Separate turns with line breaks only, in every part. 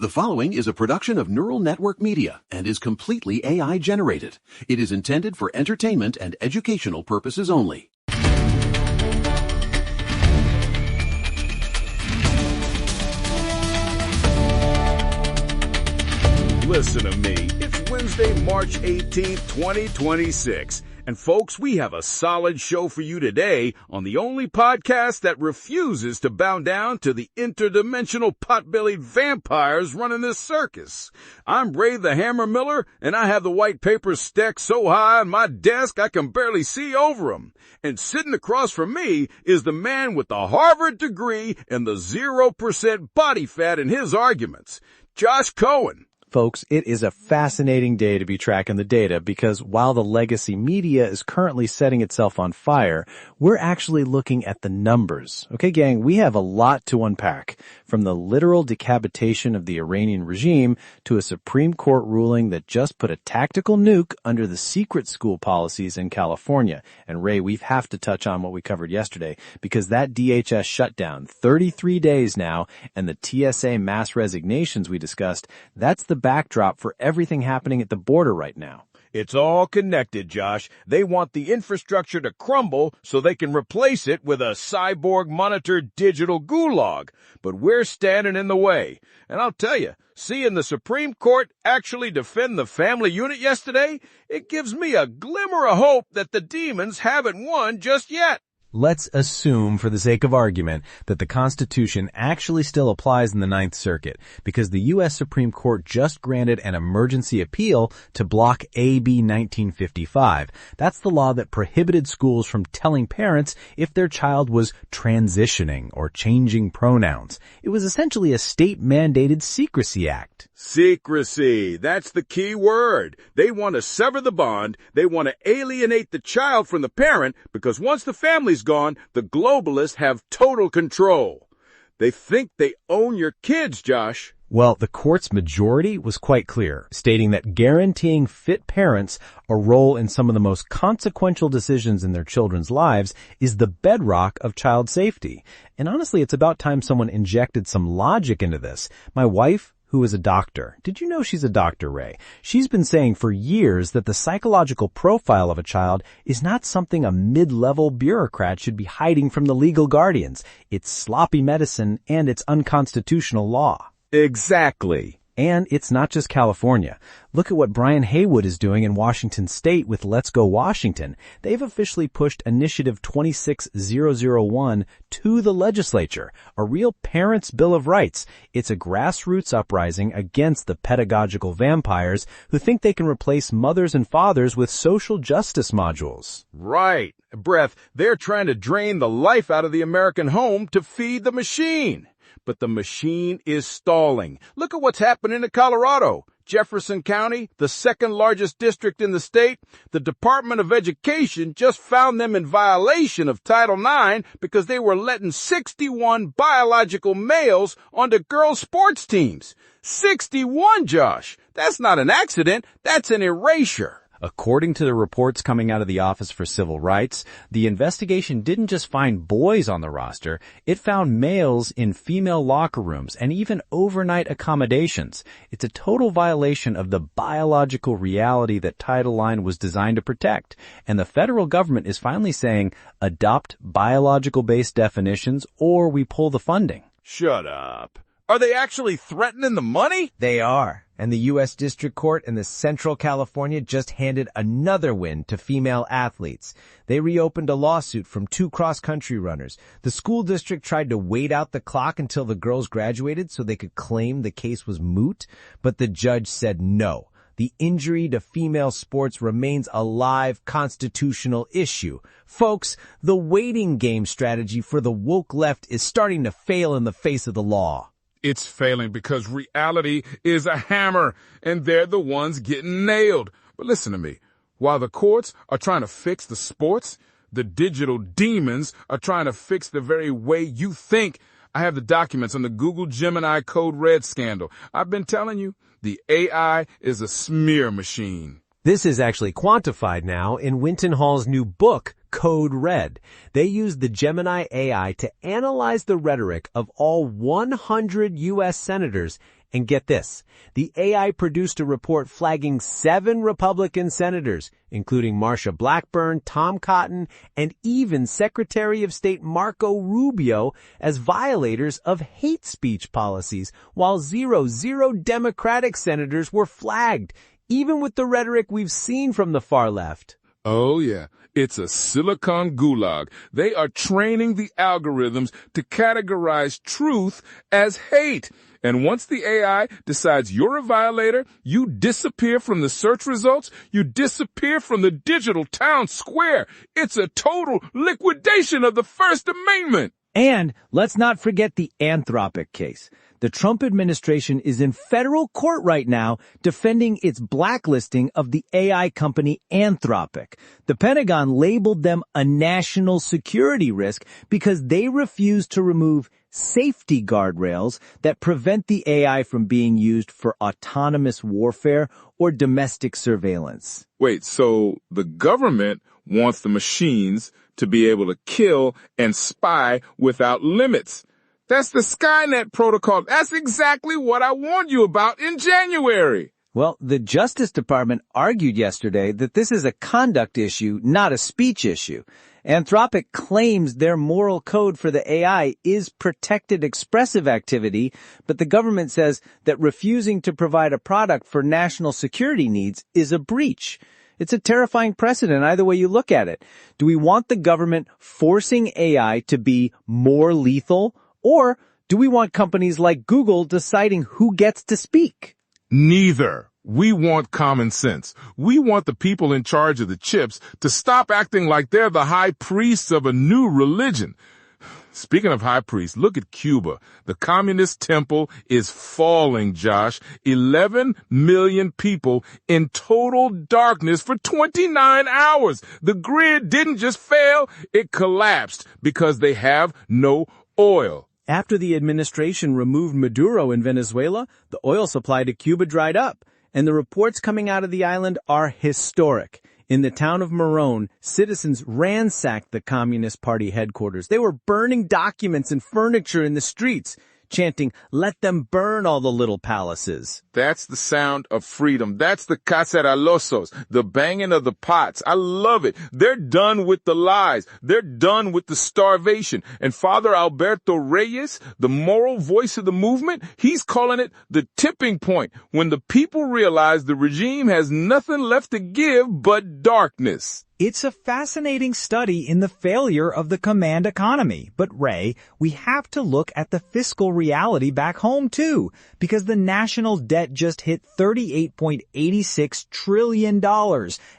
The following is a production of Neural Network Media and is completely AI generated. It is intended for entertainment and educational purposes only.
Listen to me. It's Wednesday, March 18th, 2026. And folks, we have a solid show for you today on the only podcast that refuses to bow down to the interdimensional pot-bellied vampires running this circus. I'm Ray the Hammer Miller, and I have the white papers stacked so high on my desk I can barely see over them. And sitting across from me is the man with the Harvard degree and the 0% body fat in his arguments, Josh Cohen.
Folks, it is a fascinating day to be tracking the data because while the legacy media is currently setting itself on fire, we're actually looking at the numbers. Okay, gang, we have a lot to unpack, from the literal decapitation of the Iranian regime to a Supreme Court ruling that just put a tactical nuke under the secret school policies in California. And Ray, we have to touch on what we covered yesterday because that DHS shutdown, 33 days now, and the TSA mass resignations we discussed, that's the backdrop for everything happening at the border right now.
It's all connected, Josh. They want the infrastructure to crumble so they can replace it with a cyborg-monitored digital gulag. But we're standing in the way. And I'll tell you, seeing the Supreme Court actually defend the family unit yesterday, it gives me a glimmer of hope that the demons haven't won just yet.
Let's assume, for the sake of argument, that the Constitution actually still applies in the Ninth Circuit, because the U.S. Supreme Court just granted an emergency appeal to block AB 1955. That's the law that prohibited schools from telling parents if their child was transitioning or changing pronouns. It was essentially a state-mandated secrecy act.
Secrecy. That's the key word. They want to sever the bond. They want to alienate the child from the parent because once the family's gone, the globalists have total control. They think they own your kids, Josh.
Well, the court's majority was quite clear, stating that guaranteeing fit parents a role in some of the most consequential decisions in their children's lives is the bedrock of child safety. And honestly, it's about time someone injected some logic into this. My wife, who is a doctor. Did you know she's a doctor, Ray? She's been saying for years that the psychological profile of a child is not something a mid-level bureaucrat should be hiding from the legal guardians. It's sloppy medicine and it's unconstitutional law.
Exactly.
And it's not just California. Look at what Brian Haywood is doing in Washington State with Let's Go Washington. They've officially pushed Initiative 26001 to the legislature, a real parents' bill of rights. It's a grassroots uprising against the pedagogical vampires who think they can replace mothers and fathers with social justice modules.
Right. Breath, they're trying to drain the life out of the American home to feed the machine. But the machine is stalling. Look at what's happening in Colorado. Jefferson County, the second largest district in the state, the Department of Education just found them in violation of Title IX because they were letting 61 biological males onto girls' sports teams. 61, Josh. That's not an accident. That's an erasure.
According to the reports coming out of the Office for Civil Rights, the investigation didn't just find boys on the roster, it found males in female locker rooms and even overnight accommodations. It's a total violation of the biological reality that Title IX was designed to protect. And the federal government is finally saying, adopt biological-based definitions or we pull the funding.
Shut up. Are they actually threatening the money?
They are. And the U.S. District Court in the Central California just handed another win to female athletes. They reopened a lawsuit from 2 cross-country runners. The school district tried to wait out the clock until the girls graduated so they could claim the case was moot, but the judge said no. The injury to female sports remains a live constitutional issue. Folks, the waiting game strategy for the woke left is starting to fail in the face of the law.
It's failing because reality is a hammer, and they're the ones getting nailed. But listen to me. While the courts are trying to fix the sports, the digital demons are trying to fix the very way you think. I have the documents on the Google Gemini Code Red scandal. I've been telling you, the AI is a smear machine.
This is actually quantified now in Winton Hall's new book, Code Red. They used the Gemini AI to analyze the rhetoric of all 100 U.S. senators And get this, the AI produced a report flagging 7 Republican senators, including Marsha Blackburn, Tom Cotton, and even Secretary of State Marco Rubio as violators of hate speech policies, while zero Democratic senators were flagged, even with the rhetoric we've seen from the far left.
Oh, yeah. It's a silicon gulag. They are training the algorithms to categorize truth as hate. And once the AI decides you're a violator, you disappear from the search results, you disappear from the digital town square. It's a total liquidation of the First Amendment.
And let's not forget the Anthropic case. The Trump administration is in federal court right now defending its blacklisting of the AI company Anthropic. The Pentagon labeled them a national security risk because they refused to remove safety guardrails that prevent the AI from being used for autonomous warfare or domestic surveillance.
Wait, so the government wants the machines to be able to kill and spy without limits. That's the Skynet protocol. That's exactly what I warned you about in January.
Well, the Justice Department argued yesterday that this is a conduct issue, not a speech issue. Anthropic claims their moral code for the AI is protected expressive activity, but the government says that refusing to provide a product for national security needs is a breach. It's a terrifying precedent either way you look at it. Do we want the government forcing AI to be more lethal, or do we want companies like Google deciding who gets to speak?
Neither. We want common sense. We want the people in charge of the chips to stop acting like they're the high priests of a new religion. Speaking of high priests, look at Cuba. The communist temple is falling, Josh. 11 million people in total darkness for 29 hours. The grid didn't just fail, it collapsed because they have no oil.
After the administration removed Maduro in Venezuela, the oil supply to Cuba dried up, and the reports coming out of the island are historic. In the town of Morón, citizens ransacked the Communist Party headquarters. They were burning documents and furniture in the streets, chanting, "Let them burn all the little palaces."
That's the sound of freedom. That's the cacerolazos, the banging of the pots. I love it. They're done with the lies. They're done with the starvation. And Father Alberto Reyes, the moral voice of the movement, he's calling it the tipping point, when the people realize the regime has nothing left to give but darkness.
It's a fascinating study in the failure of the command economy. But Ray, we have to look at the fiscal reality back home too, because the national debt just hit $38.86 trillion,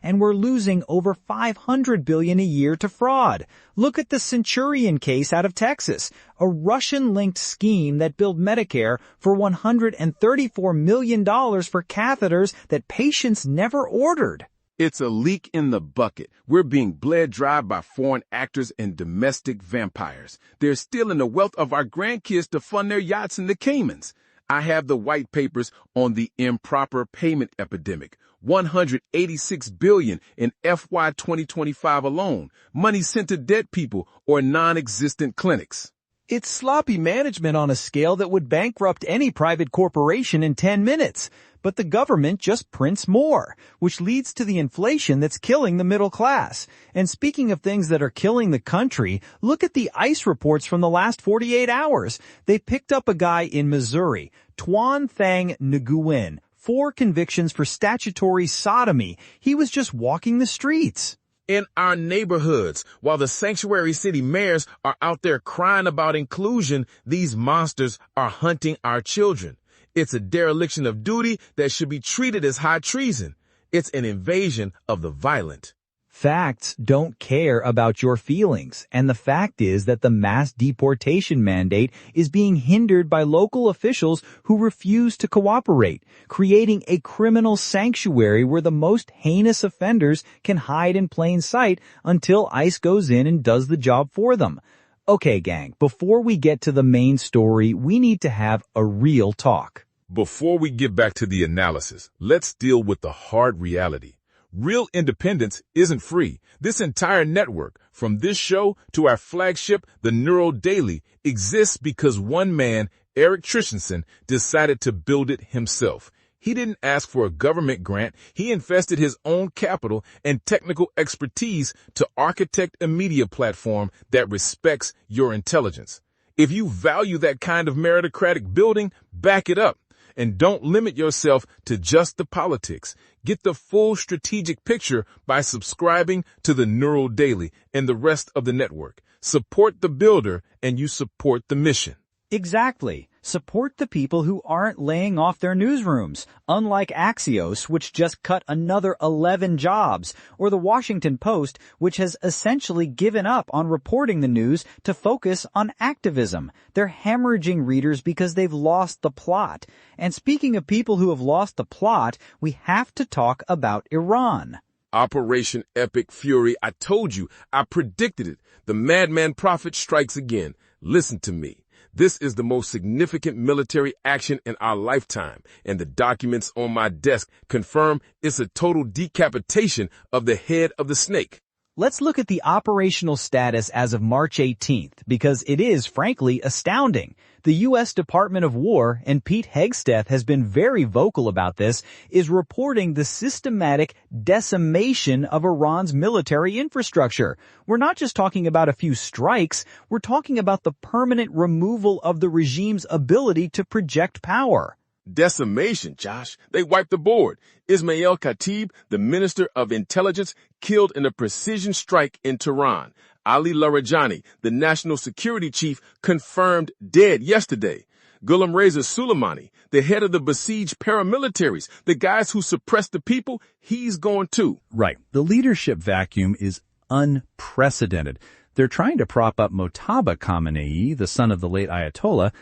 and we're losing over $500 billion a year to fraud. Look at the Centurion case out of Texas, a Russian-linked scheme that billed Medicare for $134 million for catheters that patients never ordered.
It's a leak in the bucket. We're being bled dry by foreign actors and domestic vampires. They're stealing the wealth of our grandkids to fund their yachts in the Caymans. I have the white papers on the improper payment epidemic. $186 billion in FY 2025 alone. Money sent to dead people or non-existent clinics.
It's sloppy management on a scale that would bankrupt any private corporation in 10 minutes. But the government just prints more, which leads to the inflation that's killing the middle class. And speaking of things that are killing the country, look at the ICE reports from the last 48 hours. They picked up a guy in Missouri, Tuan Thang Nguyen, 4 convictions for statutory sodomy. He was just walking the streets.
In our neighborhoods, while the sanctuary city mayors are out there crying about inclusion, these monsters are hunting our children. It's a dereliction of duty that should be treated as high treason. It's an invasion of the violent.
Facts don't care about your feelings, and the fact is that the mass deportation mandate is being hindered by local officials who refuse to cooperate, creating a criminal sanctuary where the most heinous offenders can hide in plain sight until ICE goes in and does the job for them. Okay, gang, before we get to the main story, we need to have a real talk.
Before we get back to the analysis, let's deal with the hard reality. Real independence isn't free. This entire network, from this show to our flagship, The Neural Daily, exists because one man Eric Christensen decided to build it himself. He didn't ask for a government grant. He invested his own capital and technical expertise to architect a media platform that respects your intelligence. If you value that kind of meritocratic building, back it up. And don't limit yourself to just the politics. Get the full strategic picture by subscribing to the Neural Daily and the rest of the network. Support the builder and you support the mission.
Exactly. Support the people who aren't laying off their newsrooms, unlike Axios, which just cut another 11 jobs, or the Washington Post, which has essentially given up on reporting the news to focus on activism. They're hemorrhaging readers because they've lost the plot. And speaking of people who have lost the plot, we have to talk about Iran.
Operation Epic Fury. I told you. I predicted it. The madman prophet strikes again. Listen to me. This is the most significant military action in our lifetime, and the documents on my desk confirm it's a total decapitation of the head of the snake.
Let's look at the operational status as of March 18th, because it is, frankly, astounding. The U.S. Department of War, and Pete Hegseth has been very vocal about this, is reporting the systematic decimation of Iran's military infrastructure. We're not just talking about a few strikes, we're talking about the permanent removal of the regime's ability to project power.
Decimation, Josh. They wiped the board. Ismail Khatib, the Minister of Intelligence, killed in a precision strike in Tehran. Ali Larijani, the National Security Chief, confirmed dead yesterday. Ghulam Reza Soleimani, the head of the besieged paramilitaries, the guys who suppressed the people, he's gone too.
Right. The leadership vacuum is unprecedented. They're trying to prop up Mojtaba Khamenei, the son of the late Ayatollah,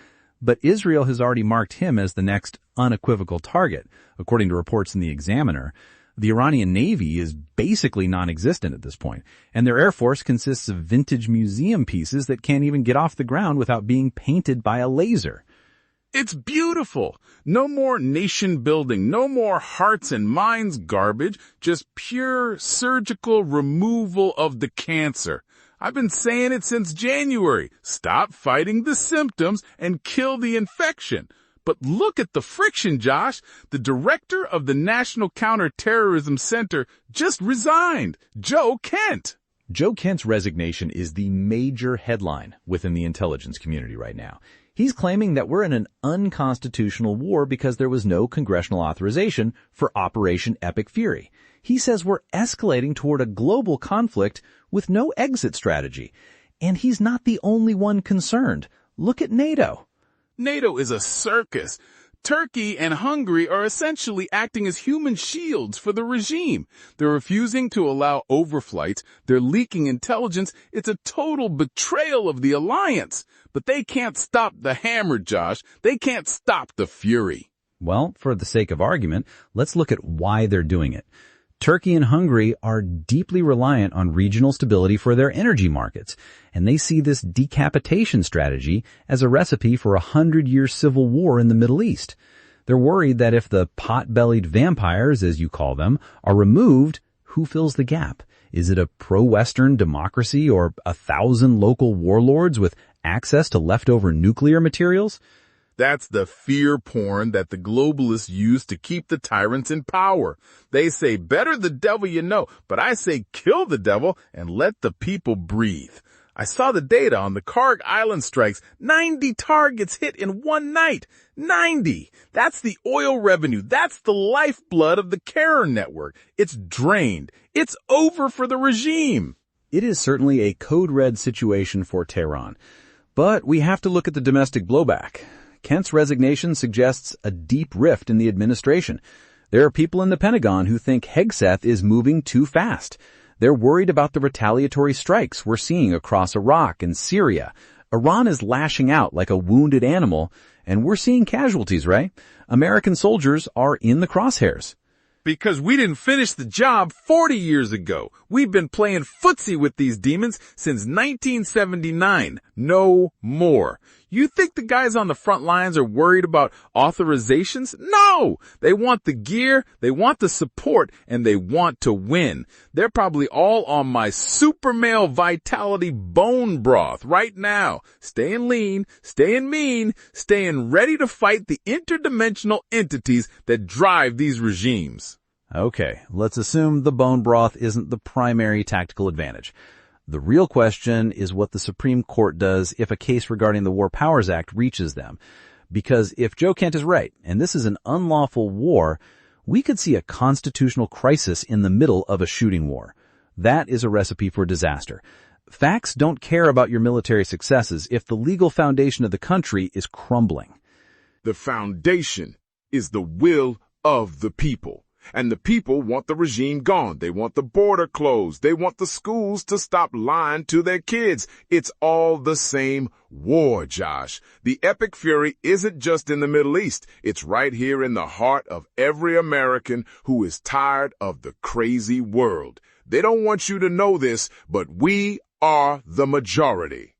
but Israel has already marked him as the next unequivocal target, according to reports in the Examiner. The Iranian Navy is basically non-existent at this point, and their Air Force consists of vintage museum pieces that can't even get off the ground without being painted by a laser.
It's beautiful. No more nation building, no more hearts and minds garbage, just pure surgical removal of the cancer. I've been saying it since January. Stop fighting the symptoms and kill the infection. But look at the friction, Josh. The director of the National Counterterrorism Center just resigned, Joe Kent.
Joe Kent's resignation is the major headline within the intelligence community right now. He's claiming that we're in an unconstitutional war because there was no congressional authorization for Operation Epic Fury. He says we're escalating toward a global conflict with no exit strategy. And he's not the only one concerned. Look at NATO.
NATO is a circus. Turkey and Hungary are essentially acting as human shields for the regime. They're refusing to allow overflights. They're leaking intelligence. It's a total betrayal of the alliance. But they can't stop the hammer, Josh. They can't stop the fury.
Well, for the sake of argument, let's look at why they're doing it. Turkey and Hungary are deeply reliant on regional stability for their energy markets, and they see this decapitation strategy as a recipe for a 100-year civil war in the Middle East. They're worried that if the pot-bellied vampires, as you call them, are removed, who fills the gap? Is it a pro-Western democracy or 1,000 local warlords with access to leftover nuclear materials?
That's the fear porn that the globalists use to keep the tyrants in power. They say, better the devil you know, but I say kill the devil and let the people breathe. I saw the data on the Karg Island strikes. 90 targets hit in one night. 90! That's the oil revenue. That's the lifeblood of the terror network. It's drained. It's over for the regime.
It is certainly a code red situation for Tehran. But we have to look at the domestic blowback. Kent's resignation suggests a deep rift in the administration. There are people in the Pentagon who think Hegseth is moving too fast. They're worried about the retaliatory strikes we're seeing across Iraq and Syria. Iran is lashing out like a wounded animal, and we're seeing casualties, right? American soldiers are in the crosshairs.
Because we didn't finish the job 40 years ago. We've been playing footsie with these demons since 1979. No more. You think the guys on the front lines are worried about authorizations? No! They want the gear, they want the support, and they want to win. They're probably all on my super male vitality bone broth right now. Staying lean, staying mean, staying ready to fight the interdimensional entities that drive these regimes.
Okay, let's assume the bone broth isn't the primary tactical advantage. The real question is what the Supreme Court does if a case regarding the War Powers Act reaches them. Because if Joe Kent is right, and this is an unlawful war, we could see a constitutional crisis in the middle of a shooting war. That is a recipe for disaster. Facts don't care about your military successes if the legal foundation of the country is crumbling.
The foundation is the will of the people. And the people want the regime gone. They want the border closed. They want the schools to stop lying to their kids. It's all the same war, Josh. The epic fury isn't just in the Middle East. It's right here in the heart of every American who is tired of the crazy world. They don't want you to know this, but we are the majority.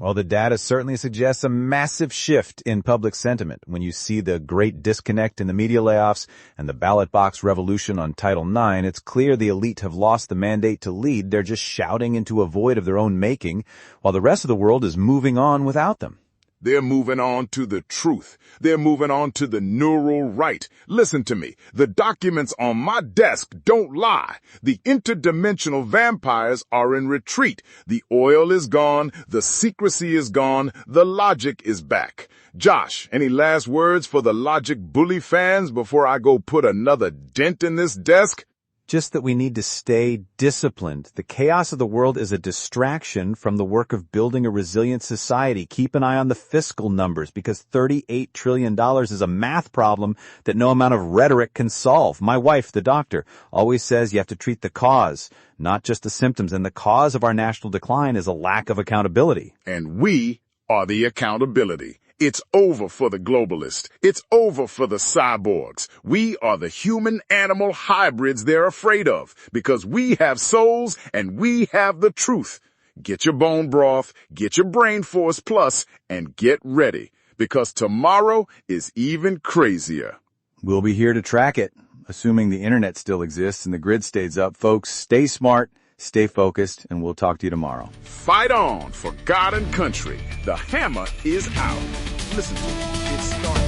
Well, the data certainly suggests a massive shift in public sentiment when you see the great disconnect in the media layoffs and the ballot box revolution on Title IX. It's clear the elite have lost the mandate to lead. They're just shouting into a void of their own making, while the rest of the world is moving on without them.
They're moving on to the truth. They're moving on to the neural right. Listen to me. The documents on my desk don't lie. The interdimensional vampires are in retreat. The oil is gone. The secrecy is gone. The logic is back. Josh, any last words for the logic bully fans before I go put another dent in this desk?
Just that we need to stay disciplined. The chaos of the world is a distraction from the work of building a resilient society. Keep an eye on the fiscal numbers because $38 trillion is a math problem that no amount of rhetoric can solve. My wife, the doctor, always says you have to treat the cause, not just the symptoms. And the cause of our national decline is a lack of accountability.
And we are the accountability. It's over for the globalist. It's over for the cyborgs. We are the human-animal hybrids they're afraid of because we have souls and we have the truth. Get your bone broth, get your brain force plus, and get ready because tomorrow is even crazier.
We'll be here to track it, assuming the internet still exists and the grid stays up. Folks, stay smart, stay focused, and we'll talk to you tomorrow.
Fight on for God and country. The hammer is out. Listen to it. It's starting.